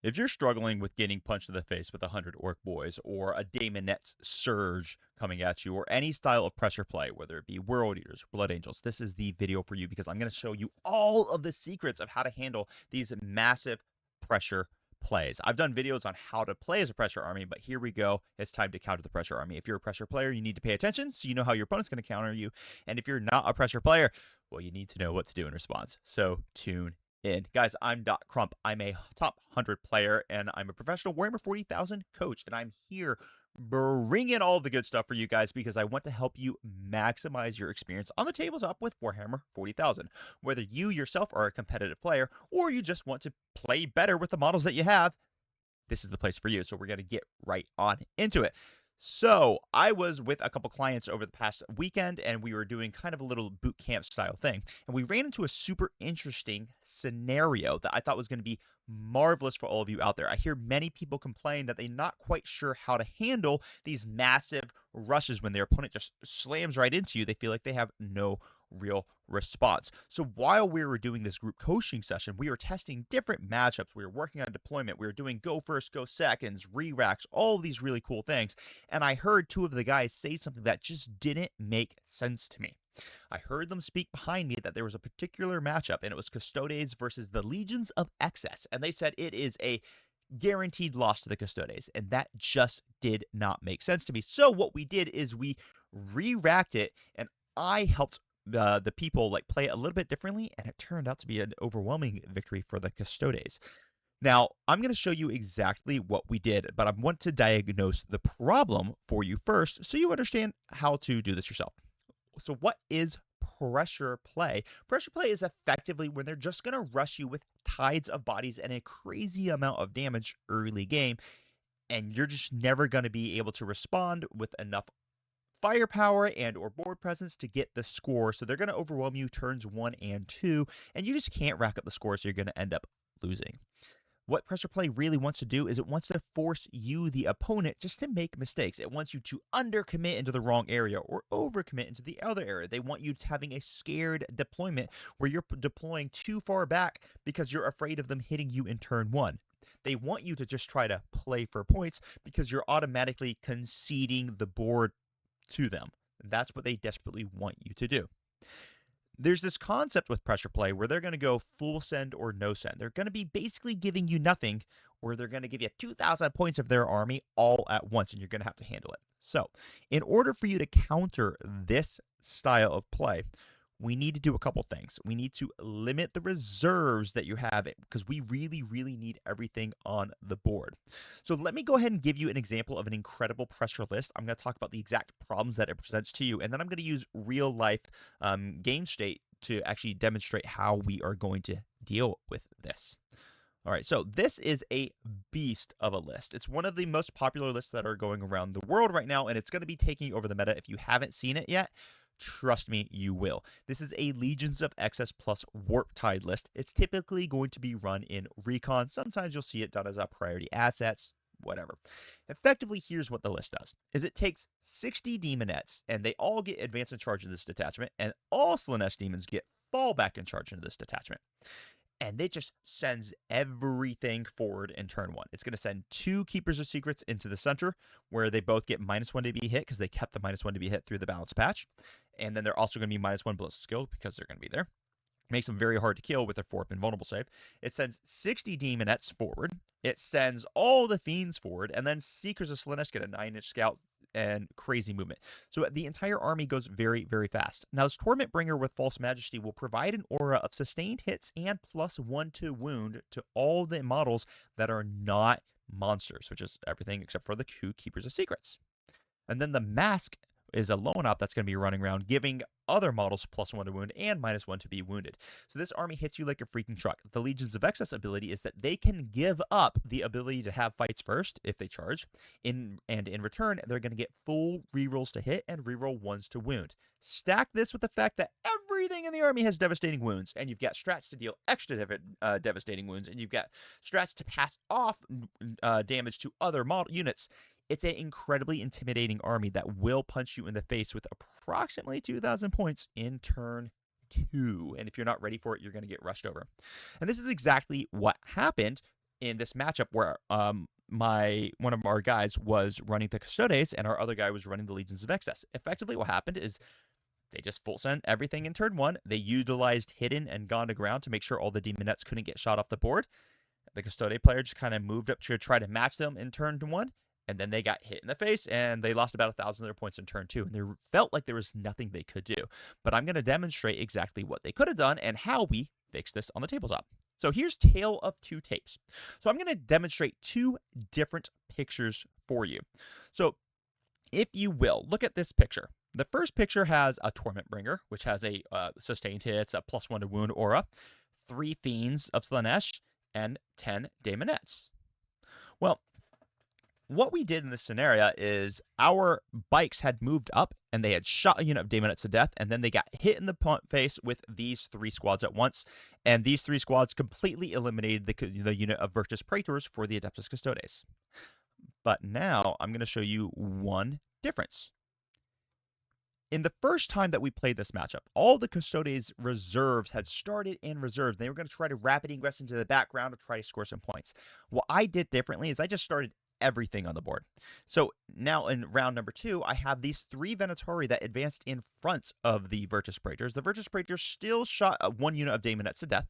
If you're struggling with getting punched in the face with 100 orc boys, or a Daemonette's surge coming at you, or any style of pressure play, whether it be World Eaters, Blood Angels, this is the video for you because I'm going to show you all of the secrets of how to handle these massive pressure plays. I've done videos on how to play as a pressure army, but here we go. It's time to counter the pressure army. If you're a pressure player, you need to pay attention so you know how your opponent's going to counter you. And if you're not a pressure player, well, you need to know what to do in response. So tune in. Guys, I'm Dot Crump. I'm a top 100 player, and I'm a professional Warhammer 40,000 coach, and I'm here bringing all the good stuff for you guys because I want to help you maximize your experience on the tabletop with Warhammer 40,000. Whether you yourself are a competitive player or you just want to play better with the models that you have, this is the place for you. So we're going to get right on into it. So I was with a couple clients over the past weekend, and we were doing kind of a little boot camp style thing. And we ran into a super interesting scenario that I thought was going to be marvelous for all of you out there. I hear many people complain that they're not quite sure how to handle these massive rushes when their opponent just slams right into you. They feel like they have no real response. So while we were doing this group coaching session, we were testing different matchups. We were working on deployment. We were doing go first, go seconds, re-racks, all of these really cool things. And I heard two of the guys say something that just didn't make sense to me. I heard them speak behind me that there was a particular matchup, and it was Custodes versus the Legions of Excess. And they said it is a guaranteed loss to the Custodes, and that just did not make sense to me. So what we did is we re-racked it, and I helped the people like play it a little bit differently, and it turned out to be an overwhelming victory for the Custodes. Now, I'm going to show you exactly what we did, but I want to diagnose the problem for you first so you understand how to do this yourself. So what is pressure play? Pressure play is effectively when they're just going to rush you with tides of bodies and a crazy amount of damage early game, and you're just never going to be able to respond with enough firepower and or board presence to get the score. So they're going to overwhelm you turns 1 and 2, and you just can't rack up the score, so you're going to end up losing. What pressure play really wants to do is it wants to force you, the opponent, just to make mistakes. It wants you to undercommit into the wrong area or overcommit into the other area. They want you to having a scared deployment where you're deploying too far back because you're afraid of them hitting you in turn 1. They want you to just try to play for points because you're automatically conceding the board to them. That's what they desperately want you to do. There's this concept with pressure play where they're going to go full send or no send. They're going to be basically giving you nothing, or they're going to give you 2,000 points of their army all at once, and you're going to have to handle it. So in order for you to counter this style of play, we need to do a couple things. We need to limit the reserves that you have because we really, really need everything on the board. So let me go ahead and give you an example of an incredible pressure list. I'm going to talk about the exact problems that it presents to you, and then I'm going to use real life game state to actually demonstrate how we are going to deal with this. All right, so this is a beast of a list. It's one of the most popular lists that are going around the world right now, and it's going to be taking over the meta. If you haven't seen it yet, trust me, you will. This is a Legions of Excess plus Warp Tide list. It's typically going to be run in Recon. Sometimes you'll see it done as a priority assets, whatever. Effectively, here's what the list does. Is it takes 60 Demonettes, and they all get advance in charge in this detachment, and all Slanesh demons get fallback in charge into this detachment. And it just sends everything forward in turn 1. It's going to send 2 Keepers of Secrets into the center, where they both get -1 to be hit because they kept the -1 to be hit through the balance patch. And then they're also going to be -1 ballistic skill because they're going to be there. Makes them very hard to kill with their 4-up invulnerable save. It sends 60 Demonettes forward. It sends all the Fiends forward. And then Seekers of Slanesh get a 9-inch scout and crazy movement. So the entire army goes very, very fast. Now, this Torment Bringer with False Majesty will provide an aura of sustained hits and +1 to wound to all the models that are not monsters, which is everything except for the 2 Keepers of Secrets. And then the Mask is a lone op that's going to be running around giving other models +1 to wound and -1 to be wounded. So this army hits you like a freaking truck. The Legions of Excess ability is that they can give up the ability to have fights first if they charge, and in return, they're going to get full rerolls to hit and reroll 1s to wound. Stack this with the fact that everything in the army has devastating wounds, and you've got strats to deal extra devastating wounds, and you've got strats to pass off damage to other model units. It's an incredibly intimidating army that will punch you in the face with approximately 2,000 points in turn 2. And if you're not ready for it, you're going to get rushed over. And this is exactly what happened in this matchup where one of our guys was running the Custodes and our other guy was running the Legions of Excess. Effectively, what happened is they just full sent everything in turn 1. They utilized Hidden and Gone to Ground to make sure all the Demonettes couldn't get shot off the board. The Custode player just kind of moved up to try to match them in turn 1, and then they got hit in the face, and they lost about 1,000 of their points in turn 2, and they felt like there was nothing they could do. But I'm going to demonstrate exactly what they could have done and how we fix this on the tabletop. So here's Tale of Two Tapes. So I'm going to demonstrate 2 different pictures for you. So if you will, look at this picture. The first picture has a Torment Bringer, which has a sustained hits, a +1 to wound aura, 3 Fiends of Slaanesh, and 10 Daemonettes. Well, what we did in this scenario is our bikes had moved up and they had shot a unit of Daemonettes to death, and then they got hit in the face with these 3 squads at once, and these 3 squads completely eliminated the unit of Virtus Praetors for the Adeptus Custodes. But now I'm going to show you one difference. In the first time that we played this matchup, all the Custodes reserves had started in reserves. They were going to try to rapid ingress into the background to try to score some points. What I did differently is I just started everything on the board. So now in round number 2, I have these 3 Venatori that advanced in front of the Virtus Praetors. The Virtus Praetors still shot 1 unit of Daemonettes to death.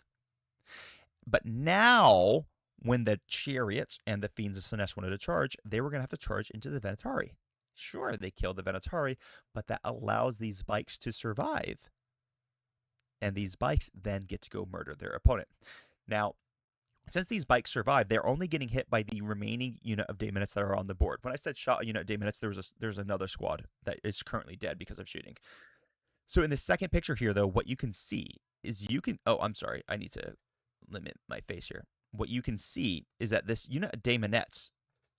But now, when the Chariots and the Fiends of Slaanesh wanted to charge, they were going to have to charge into the Venatori. Sure, they killed the Venatori, but that allows these bikes to survive. And these bikes then get to go murder their opponent. Now, since these bikes survive, they're only getting hit by the remaining unit of Daemonettes that are on the board. When I said shot a unit of Daemonettes, there's another squad that is currently dead because of shooting. So in the second picture here, though, what you can see is oh, I'm sorry. I need to limit my face here. What you can see is that this unit of Daemonettes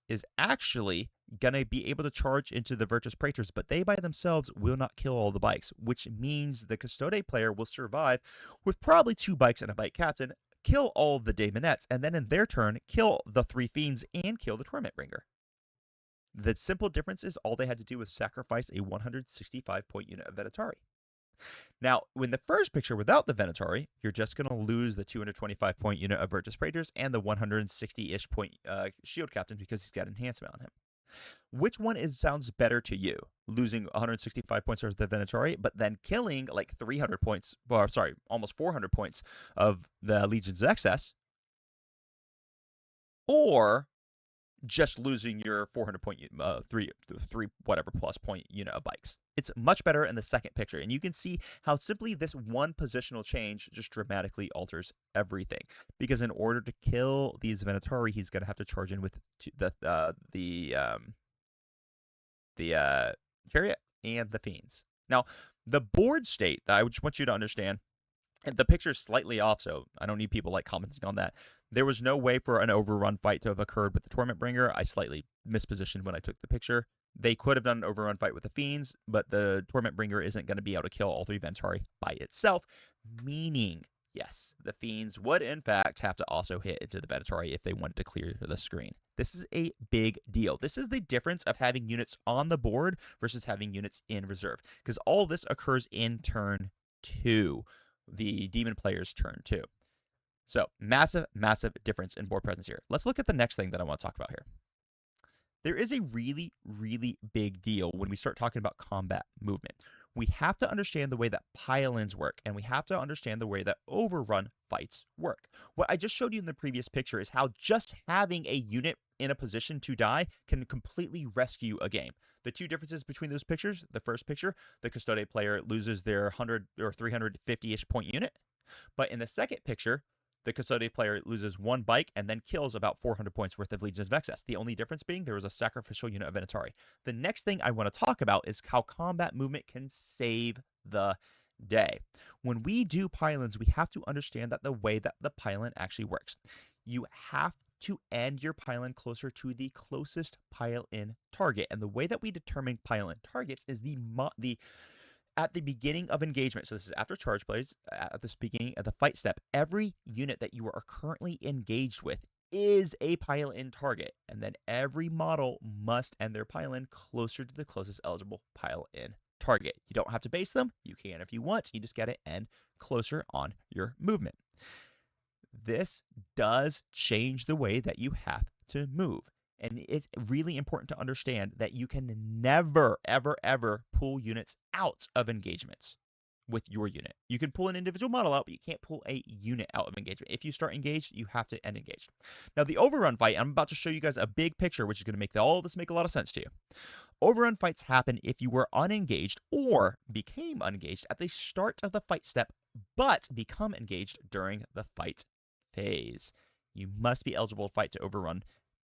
is actually going to be able to charge into the Virtus Praetors, but they by themselves will not kill all the bikes, which means the Custode player will survive with probably 2 bikes and a bike captain, kill all of the Daemonettes, and then in their turn, kill the 3 Fiends and kill the Torment Bringer. The simple difference is all they had to do was sacrifice a 165-point unit of Venatori. Now, in the first picture without the Venatori, you're just going to lose the 225-point unit of Virtus Praetors and the 160-ish point shield captain because he's got enhancement on him. Which one sounds better to you? Losing 165 points of the Venatori, but then killing like 300 points, or sorry, almost 400 points of the Legion's Excess, or just losing your 400-point, three whatever plus point unit of bikes. It's much better in the second picture, and you can see how simply this one positional change just dramatically alters everything. Because in order to kill these Venatori, he's going to have to charge in with the Chariot and the Fiends. Now, the board state that I just want you to understand, and the picture's slightly off, so I don't need people like commenting on that. There was no way for an overrun fight to have occurred with the Torment Bringer. I slightly mispositioned when I took the picture. They could have done an overrun fight with the Fiends, but the Torment Bringer isn't going to be able to kill all 3 Venatori by itself, meaning, yes, the Fiends would in fact have to also hit into the Venatori if they wanted to clear the screen. This is a big deal. This is the difference of having units on the board versus having units in reserve, because all this occurs in turn 2. The demon player's turn 2. So massive, massive difference in board presence here. Let's look at the next thing that I want to talk about here. There is a really, really big deal when we start talking about combat movement. We have to understand the way that pile-ins work, and we have to understand the way that overrun fights work. What I just showed you in the previous picture is how just having a unit in a position to die can completely rescue a game. The 2 differences between those pictures, the first picture, the Custode player loses their 100 or 350-ish point unit. But in the second picture, the Custode player loses 1 bike and then kills about 400 points worth of Legions of Excess. The only difference being there was a sacrificial unit of Venatori. The next thing I want to talk about is how combat movement can save the day. When we do pile-ins, we have to understand that the way that the pile-in actually works. You have to end your pile-in closer to the closest pile-in target. And the way that we determine pile-in targets is at the beginning of engagement. So this is after charge plays, at this beginning of the fight step, every unit that you are currently engaged with is a pile-in target. And then every model must end their pile-in closer to the closest eligible pile-in target. You don't have to base them. You can if you want. You just got to end closer on your movement. This does change the way that you have to move. And it's really important to understand that you can never, ever, ever pull units out of engagements with your unit. You can pull an individual model out, but you can't pull a unit out of engagement. If you start engaged, you have to end engaged. Now, the overrun fight, I'm about to show you guys a big picture, which is going to make all of this make a lot of sense to you. Overrun fights happen if you were unengaged or became unengaged at the start of the fight step, but become engaged during the fight phase. You must be eligible to fight to overrun,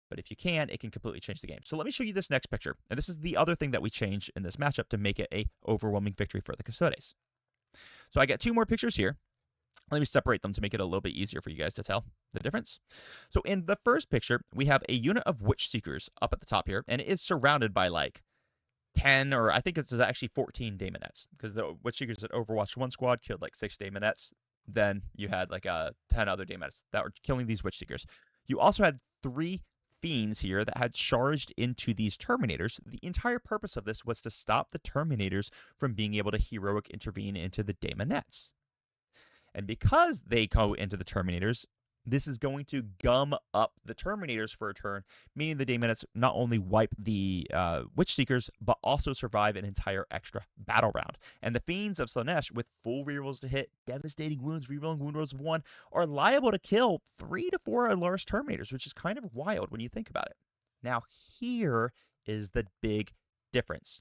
but if you can, it can completely change the game. So let me show you this next picture. And this is the other thing that we changed in this matchup to make it a overwhelming victory for the Custodes. So I got 2 more pictures here. Let me separate them to make it a little bit easier for you guys to tell the difference. So in the first picture, we have a unit of Witch Seekers up at the top here, and it is surrounded by like 10, or I think it's actually 14 Daemonettes, because the Witch Seekers at Overwatch 1 squad killed like 6 Daemonettes. Then you had like 10 other Daemonettes that were killing these Witch Seekers. You also had 3 Fiends here that had charged into these Terminators. The entire purpose of this was to stop the Terminators from being able to heroic intervene into the Daemonettes. And because they go into the Terminators, this is going to gum up the Terminators for a turn, meaning the Daemonettes not only wipe the Witch Seekers, but also survive an entire extra battle round. And the Fiends of Slaanesh, with full rerolls to hit, devastating wounds, rerolling wound rolls of 1, are liable to kill 3 to 4 Alaris Terminators, which is kind of wild when you think about it. Now, here is the big difference.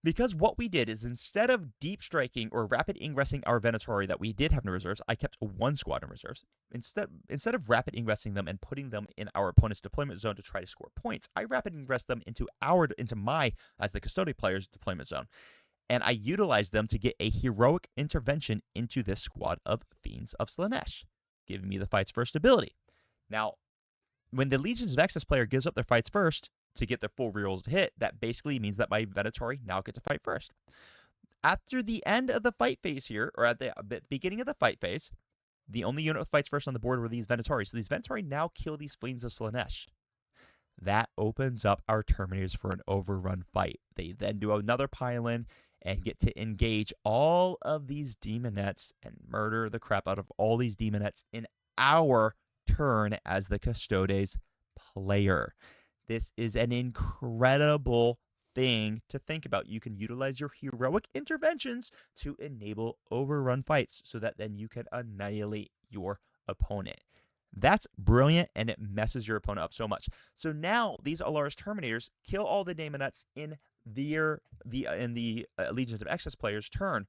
Because what we did is, instead of deep striking or rapid ingressing our Venatori that we did have in reserves, I kept 1 squad in reserves. Instead of rapid ingressing them and putting them in our opponent's deployment zone to try to score points, I rapid ingress them into my, as the Custodian player's, deployment zone. And I utilized them to get a heroic intervention into this squad of Fiends of Slaanesh, giving me the Fights First ability. Now, when the Legions of Excess player gives up their Fights First to get their full rerolls to hit, that basically means that my Venatori now get to fight first. After the end of the fight phase here, or at the beginning of the fight phase, the only unit with Fights First on the board were these Venatori. So these Venatori now kill these Fiends of Slaanesh. That opens up our Terminators for an overrun fight. They then do another pile-in and get to engage all of these Daemonettes and murder the crap out of all these Daemonettes in our turn as the Custodes player. This is an incredible thing to think about. You can utilize your heroic interventions to enable overrun fights so that then you can annihilate your opponent. That's brilliant, and it messes your opponent up so much. So now these Alaris Terminators kill all the Daemonettes in the Legions of Excess player's turn,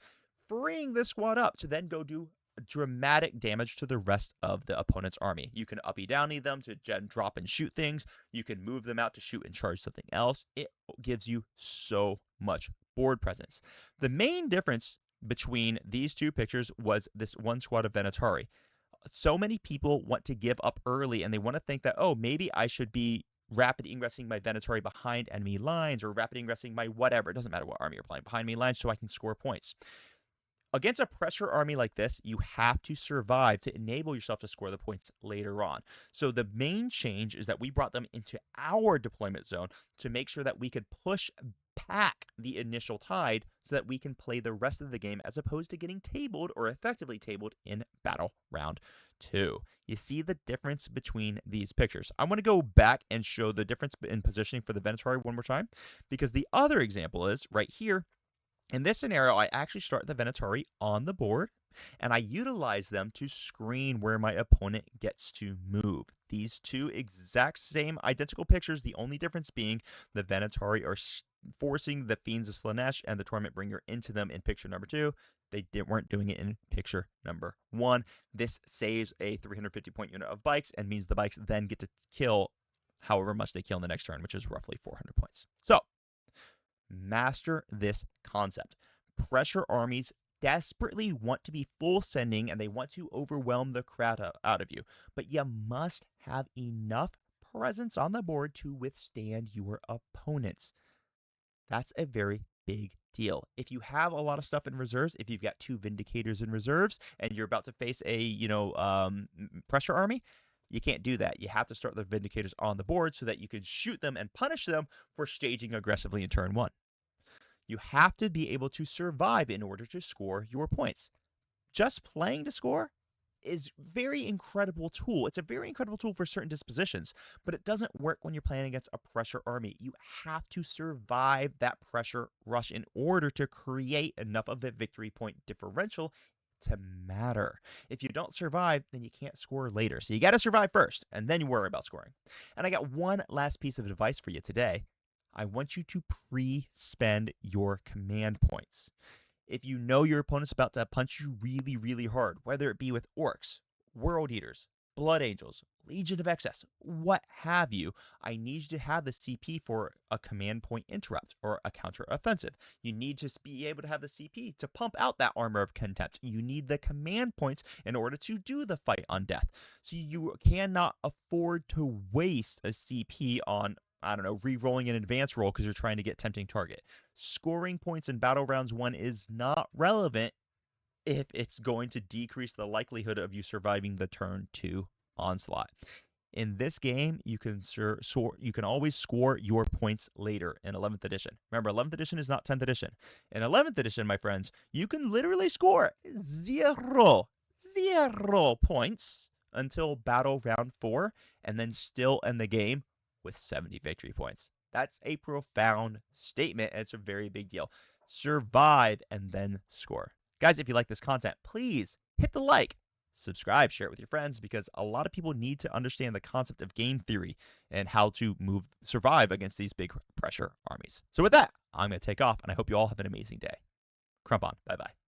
freeing this squad up to then go do dramatic damage to the rest of the opponent's army. You can uppy downy them to drop and shoot things. You can move them out to shoot and charge something else. It gives you so much board presence. The main difference between these 2 pictures was this 1 squad of Venatori. So many people want to give up early, and they want to think that, oh, maybe I should be rapid ingressing my Venatori behind enemy lines, or rapid ingressing my whatever. It doesn't matter what army you're playing, behind enemy lines, so I can score points. Against a pressure army like this, you have to survive to enable yourself to score the points later on. So the main change is that we brought them into our deployment zone to make sure that we could push back the initial tide so that we can play the rest of the game, as opposed to getting tabled or effectively tabled in battle round 2. You see the difference between these pictures. I want to go back and show the difference in positioning for the Venatori one more time, because the other example is right here. In this scenario, I actually start the Venatori on the board, and I utilize them to screen where my opponent gets to move. These 2 exact same identical pictures, the only difference being the Venatori are forcing the Fiends of Slaanesh and the Torment Bringer into them in picture number 2. They weren't doing it in picture number 1. This saves a 350-point unit of bikes and means the bikes then get to kill however much they kill in the next turn, which is roughly 400 points. So, master this concept. Pressure armies desperately want to be full sending, and they want to overwhelm the crowd out of you. But you must have enough presence on the board to withstand your opponents. That's a very big deal. If you have a lot of stuff in reserves, if you've got 2 Vindicators in reserves, and you're about to face a, pressure army, you can't do that. You have to start the Vindicators on the board so that you can shoot them and punish them for staging aggressively in turn 1. You have to be able to survive in order to score your points. Just playing to score is very incredible tool. It's a very incredible tool for certain dispositions, but it doesn't work when you're playing against a pressure army. You have to survive that pressure rush in order to create enough of a victory point differential to matter. If you don't survive, then you can't score later. So you got to survive first, and then you worry about scoring. And I got one last piece of advice for you today. I want you to pre-spend your command points. If you know your opponent's about to punch you really, really hard, whether it be with orcs, world eaters, blood angels, legion of excess, what have you, I need you to have the CP for a command point interrupt or a counter offensive. You need to be able to have the CP to pump out that armor of contempt. You need the command points in order to do the fight on death. So you cannot afford to waste a CP on, I don't know, re-rolling an advanced roll because you're trying to get tempting target. Scoring points in battle rounds 1 is not relevant if it's going to decrease the likelihood of you surviving the turn 2 onslaught. In this game, you can always score your points later in 11th edition. Remember, 11th edition is not 10th edition. In 11th edition, my friends, you can literally score zero points until battle round 4 and then still end the game with 70 victory points. That's a profound statement, and it's a very big deal. Survive and then score. Guys, if you like this content, please hit the like, subscribe, share it with your friends, because a lot of people need to understand the concept of game theory and how to survive against these big pressure armies. So with that, I'm going to take off, and I hope you all have an amazing day. Crump on. Bye-bye.